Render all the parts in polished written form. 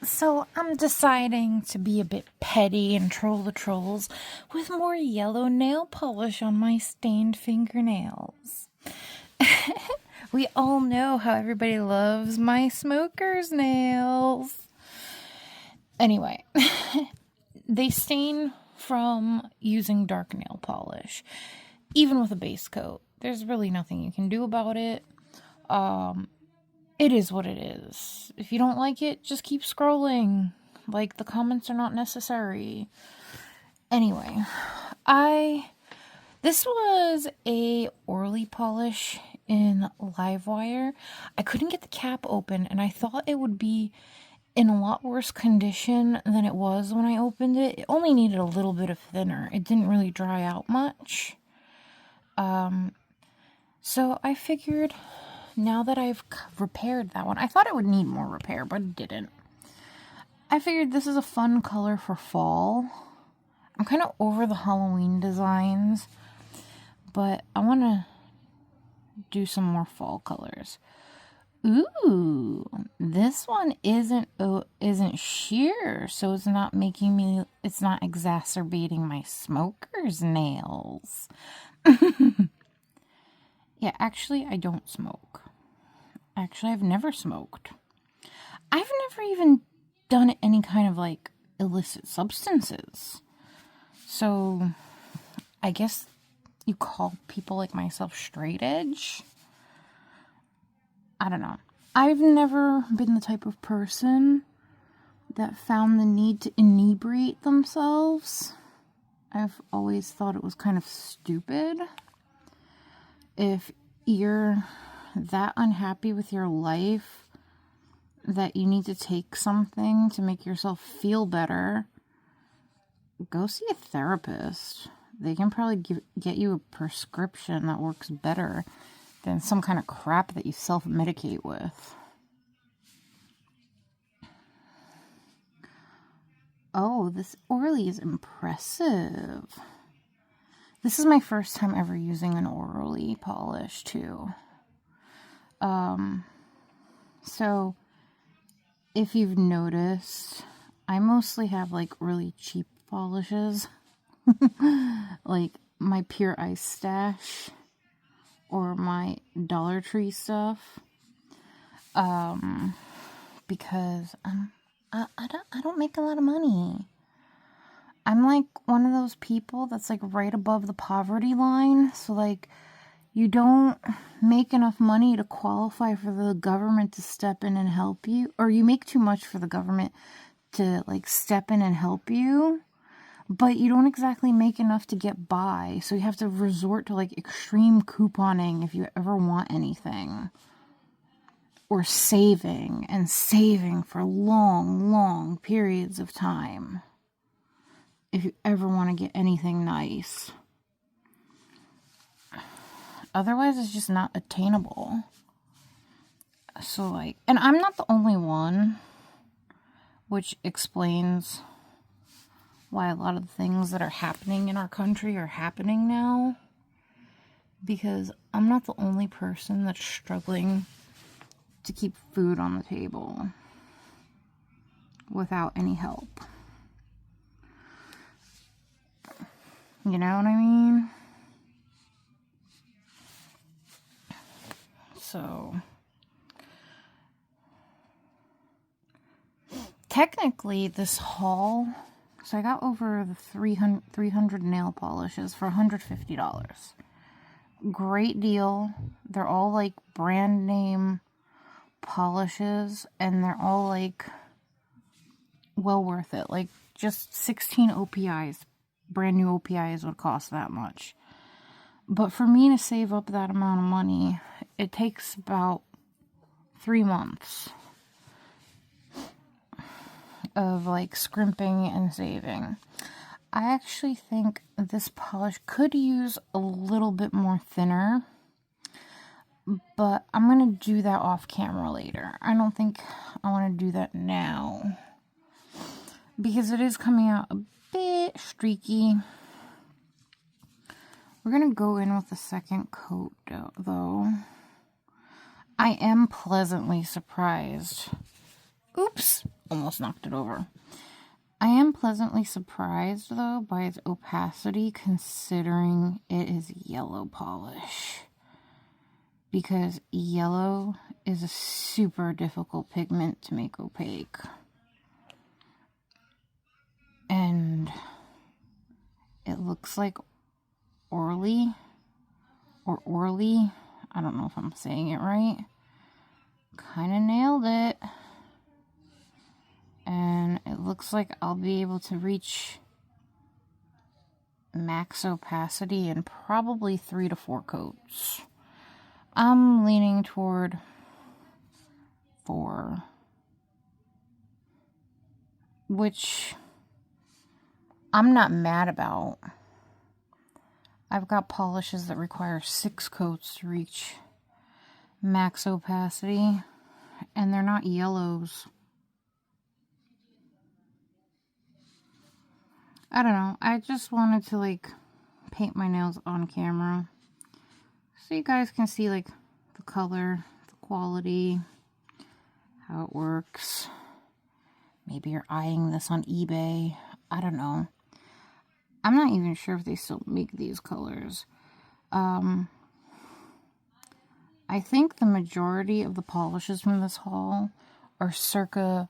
So I'm deciding to be a bit petty and troll the trolls with more yellow nail polish on my stained fingernails. We all know how everybody loves my smoker's nails. Anyway, they stain from using dark nail polish. Even with a base coat, there's really nothing you can do about it. It is what it is. If you don't like it, just keep scrolling. Like, the comments are not necessary. Anyway, this was a Orly polish in Livewire. I couldn't get the cap open, and I thought it would be in a lot worse condition than it was when I opened it. It only needed a little bit of thinner. It didn't really dry out much. So I figured, now that I've repaired that one, I thought it would need more repair, but it didn't. I figured this is a fun color for fall. I'm kind of over the Halloween designs, but I want to do some more fall colors. Ooh, this one isn't sheer, so it's not exacerbating my smoker's nails. Yeah, actually, I don't smoke. Actually, I've never smoked. I've never even done any kind of, like, illicit substances. So, I guess you call people like myself straight edge? I don't know. I've never been the type of person that found the need to inebriate themselves. I've always thought it was kind of stupid. If you're that unhappy with your life that you need to take something to make yourself feel better, go see a therapist. They can probably get you a prescription that works better than some kind of crap that you self-medicate with. Oh, this Orly is impressive. This is my first time ever using an Orly polish, too. So, if you've noticed, I mostly have, like, really cheap polishes. Like, my Pure Ice Stash or my Dollar Tree stuff. Because I don't make a lot of money. I'm like one of those people that's like right above the poverty line. So like you don't make enough money to qualify for the government to step in and help you. Or you make too much for the government to like step in and help you. But you don't exactly make enough to get by. So you have to resort to like extreme couponing if you ever want anything. Or saving and saving for long, long periods of time. If you ever want to get anything nice. Otherwise, it's just not attainable. So, like, and I'm not the only one, which explains why a lot of the things that are happening in our country are happening now. Because I'm not the only person that's struggling to keep food on the table without any help. You know what I mean? So, technically, this haul, so I got over the 300 nail polishes for $150. Great deal. They're all, like, brand name polishes, and they're all, like, well worth it. Like, just 16 OPIs. Brand new OPIs would cost that much. But for me to save up that amount of money, it takes about 3 months of like scrimping and saving. I actually think this polish could use a little bit more thinner, but I'm going to do that off camera later. I don't think I want to do that now because it is coming out a bit streaky. We're going to go in with the second coat, though. I am pleasantly surprised. Oops! almost knocked it over. I am pleasantly surprised, though, by its opacity, considering it is yellow polish. Because yellow is a super difficult pigment to make opaque. And it looks like Orly, or Orly. I don't know if I'm saying it right. Kind of nailed it. And it looks like I'll be able to reach max opacity in probably 3 to 4 coats. I'm leaning toward 4, which I'm not mad about. I've got polishes that require 6 coats to reach max opacity, and they're not yellows. I don't know. I just wanted to, like, paint my nails on camera so you guys can see, like, the color, the quality, how it works. Maybe you're eyeing this on eBay. I don't know. I'm not even sure if they still make these colors. I think the majority of the polishes from this haul are circa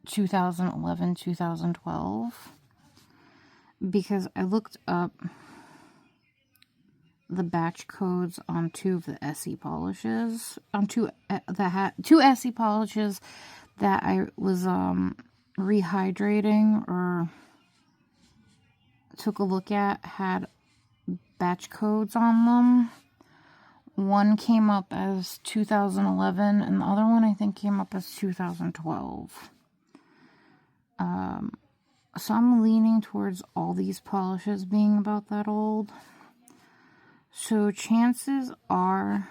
2011, 2012. Because I looked up the batch codes on 2 of the Essie polishes. On 2 Essie polishes that I was rehydrating or took a look at had batch codes on them. One came up as 2011 and the other one I think came up as 2012. So I'm leaning towards all these polishes being about that old. So chances are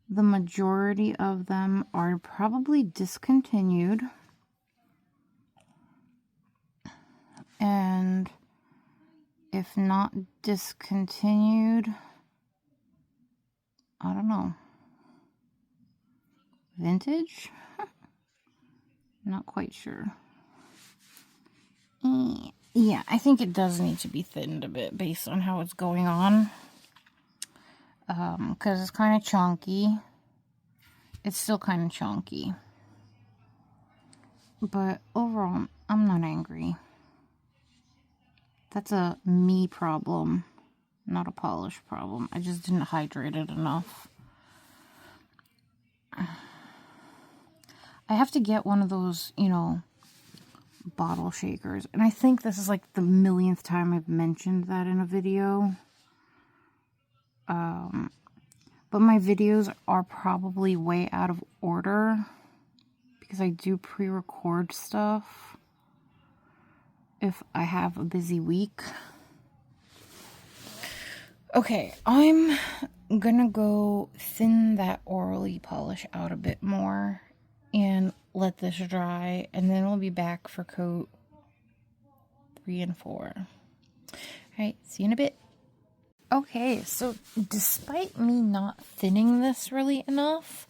the majority of them are probably discontinued. And if not discontinued, I don't know. Vintage? Not quite sure. Yeah, I think it does need to be thinned a bit based on how it's going on. Because it's kind of chunky. It's still kind of chunky. But overall, I'm not angry. That's a me problem, not a polish problem. I just didn't hydrate it enough. I have to get one of those, you know, bottle shakers. And I think this is like the millionth time I've mentioned that in a video. But my videos are probably way out of order because I do pre-record stuff if I have a busy week. Okay, I'm gonna go thin that Orly polish out a bit more and let this dry, and then we'll be back for coat 3 and 4. Alright, see you in a bit. Okay, so despite me not thinning this really enough,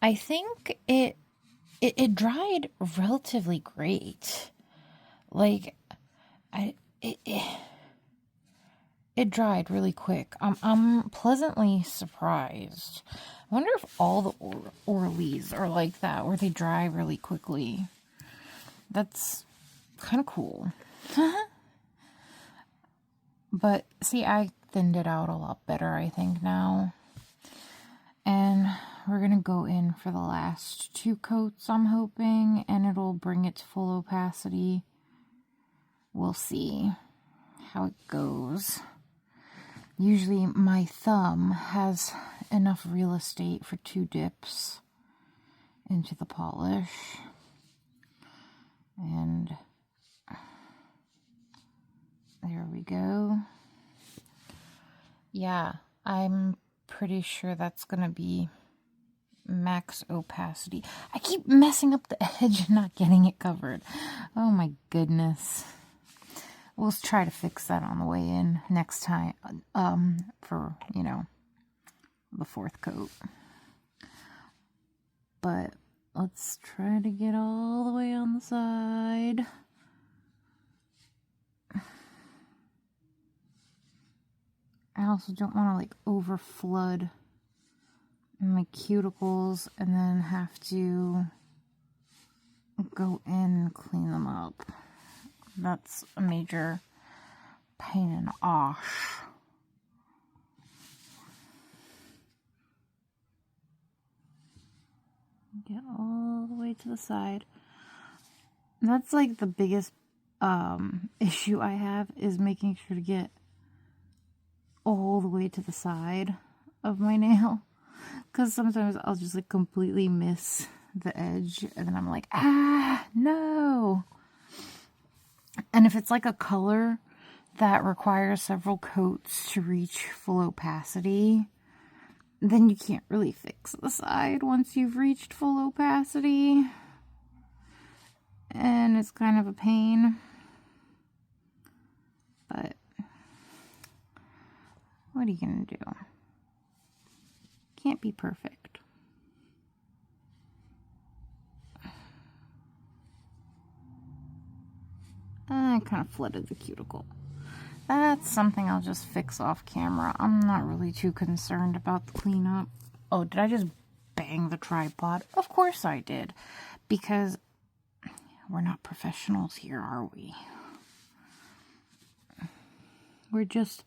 I think it dried relatively great. Like, it dried really quick. I'm pleasantly surprised. I wonder if all the Orlys are like that, where they dry really quickly. That's kind of cool. But, see, I thinned it out a lot better, I think, now. And we're going to go in for the last 2 coats, I'm hoping, and it'll bring it to full opacity. We'll see how it goes. Usually my thumb has enough real estate for 2 dips into the polish. And there we go. Yeah, I'm pretty sure that's going to be max opacity. I keep messing up the edge and not getting it covered. Oh my goodness. We'll try to fix that on the way in next time, for, you know, the 4th coat. But let's try to get all the way on the side. I also don't want to like over flood my cuticles and then have to go in and clean them up. That's a major pain in the arse. Get all the way to the side. That's like the biggest issue I have, is making sure to get all the way to the side of my nail, because sometimes I'll just like completely miss the edge and then I'm like, ah, no. And if it's like a color that requires several coats to reach full opacity, then you can't really fix the side once you've reached full opacity, and it's kind of a pain. But what are you gonna do? Can't be perfect. I kind of flooded the cuticle. That's something I'll just fix off camera. I'm not really too concerned about the cleanup. Oh, did I just bang the tripod? Of course I did. Because we're not professionals here, are we? We're just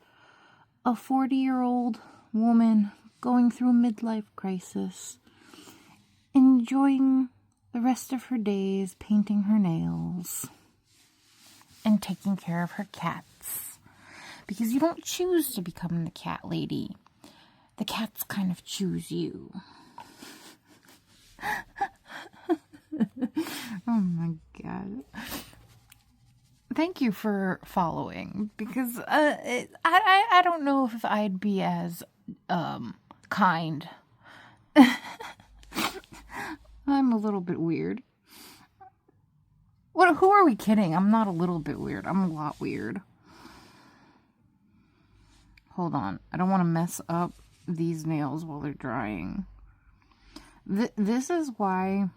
a 40-year-old woman going through a midlife crisis, enjoying the rest of her days painting her nails and taking care of her cats. Because you don't choose to become the cat lady. The cats kind of choose you. Oh my god. Thank you for following, because I don't know if I'd be as kind. I'm a little bit weird. Who are we kidding? I'm not a little bit weird. I'm a lot weird. Hold on. I don't want to mess up these nails while they're drying. This is why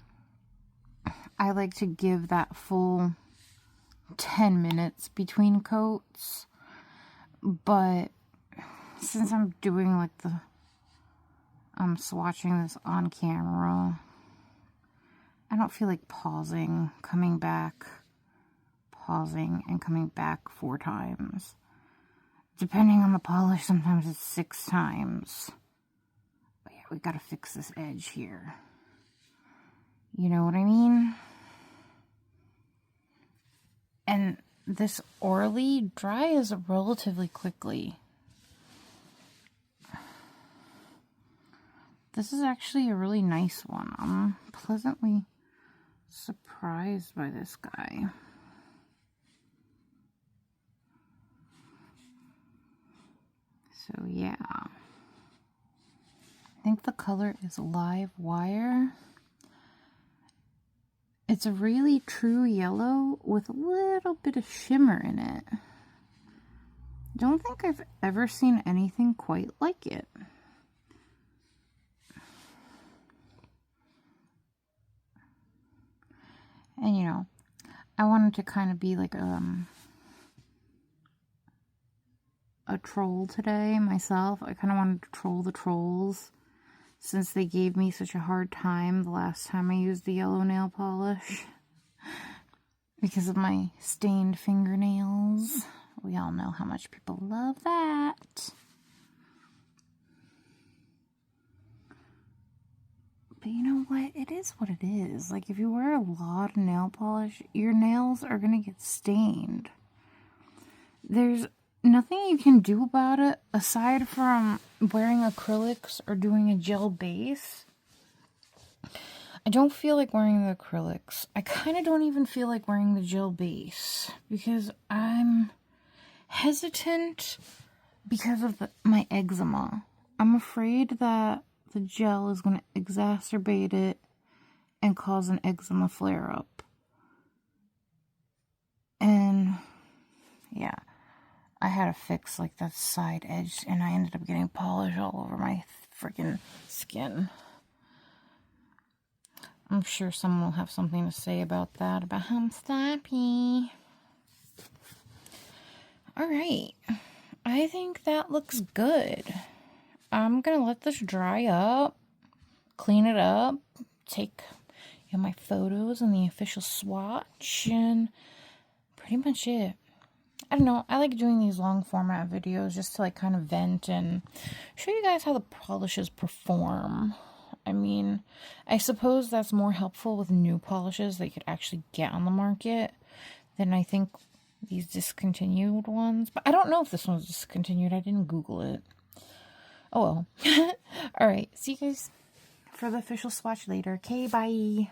I like to give that full 10 minutes between coats. But since I'm doing like I'm swatching this on camera, I don't feel like pausing, coming back, pausing, and coming back 4 times. Depending on the polish, sometimes it's 6 times. But yeah, we gotta fix this edge here. You know what I mean? And this Orly dries relatively quickly. This is actually a really nice one. I'm pleasantly surprised by this guy. So yeah, I think the color is Live Wire. It's a really true yellow with a little bit of shimmer in it. Don't think I've ever seen anything quite like it. And you know, I wanted to kind of be like a troll today myself. I kind of wanted to troll the trolls, since they gave me such a hard time the last time I used the yellow nail polish because of my stained fingernails. We all know how much people love that. But you know what? It is what it is. Like, if you wear a lot of nail polish, your nails are going to get stained. There's nothing you can do about it aside from wearing acrylics or doing a gel base. I don't feel like wearing the acrylics. I kind of don't even feel like wearing the gel base because I'm hesitant because of my eczema. I'm afraid that the gel is going to exacerbate it and cause an eczema flare-up. And yeah, I had to fix like that side edge, and I ended up getting polish all over my freaking skin. I'm sure someone will have something to say about that, about how I'm sloppy. Alright, I think that looks good. I'm gonna let this dry up, clean it up, take my photos and the official swatch, and pretty much it. I don't know, I like doing these long format videos just to like kind of vent and show you guys how the polishes perform. I mean, I suppose that's more helpful with new polishes that you could actually get on the market than I think these discontinued ones. But I don't know if this one's discontinued. I didn't Google it. Oh well. Alright, see you guys for the official swatch later. Okay, bye.